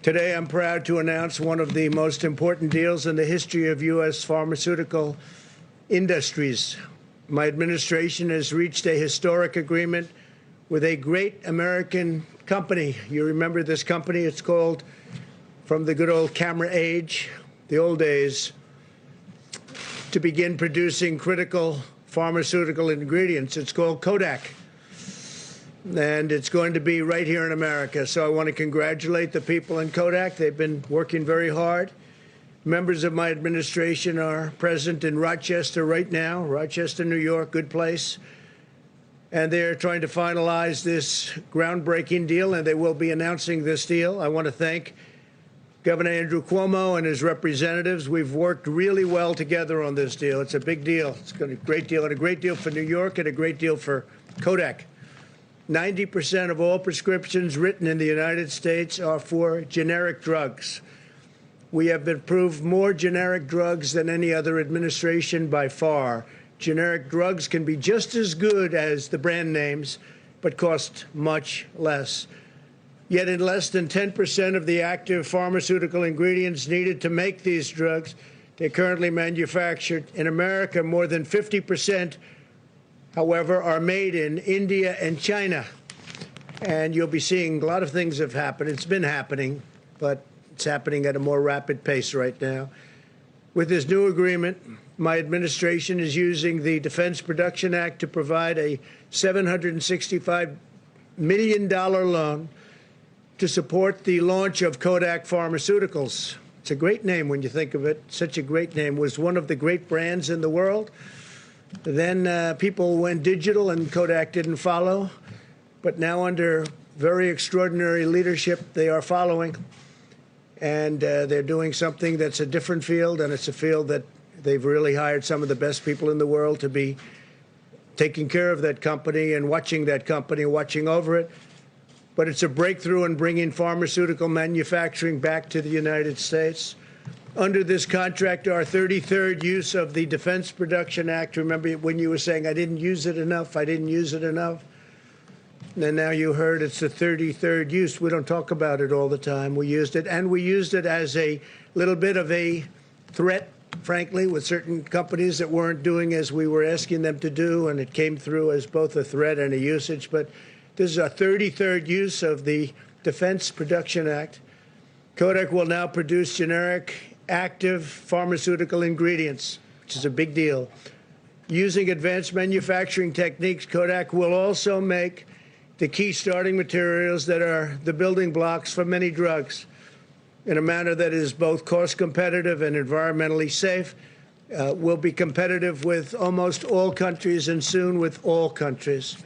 Today, I'm proud to announce one of the most important deals in the history of U.S. pharmaceutical industries. My administration has reached a historic agreement with a great American company. You remember this company? It's called, from the good old camera age, the old days, to begin producing critical pharmaceutical ingredients. It's called Kodak. And it's going to be right here in America. So I want to congratulate the people in Kodak. They've been working very hard. Members of my administration are present in Rochester right now, Rochester, New York, good place. And they're trying to finalize this groundbreaking deal, and they will be announcing this deal. I want to thank Governor Andrew Cuomo and his representatives. We've worked really well together on this deal. It's a big deal. It's going to be a great deal, and a great deal for New York and a great deal for Kodak. 90% of all prescriptions written in the United States are for generic drugs. We have approved more generic drugs than any other administration by far. Generic drugs can be just as good as the brand names, but cost much less. Yet in less than 10% of the active pharmaceutical ingredients needed to make these drugs, they're currently manufactured in America. More than 50%, however, are made in India and China. And you'll be seeing a lot of things have happened. It's been happening, but it's happening at a more rapid pace right now. With this new agreement, my administration is using the Defense Production Act to provide a $765 million loan to support the launch of Kodak Pharmaceuticals. It's a great name when you think of it. Such a great name. It was one of the great brands in the world. Then people went digital and Kodak didn't follow. But now under very extraordinary leadership, they are following. And they're doing something that's a different field, and it's a field that they've really hired some of the best people in the world to be taking care of that company and watching that company, watching over it. But it's a breakthrough in bringing pharmaceutical manufacturing back to the United States. Under this contract, our 33rd use of the Defense Production Act. Remember when you were saying, I didn't use it enough, I didn't use it enough? And now you heard it's the 33rd use. We don't talk about it all the time. We used it, and we used it as a little bit of a threat, frankly, with certain companies that weren't doing as we were asking them to do, and it came through as both a threat and a usage. But this is our 33rd use of the Defense Production Act. Kodak will now produce generic active pharmaceutical ingredients, which is a big deal. Using advanced manufacturing techniques, Kodak will also make the key starting materials that are the building blocks for many drugs in a manner that is both cost competitive and environmentally safe. Will be competitive with almost all countries and soon with all countries.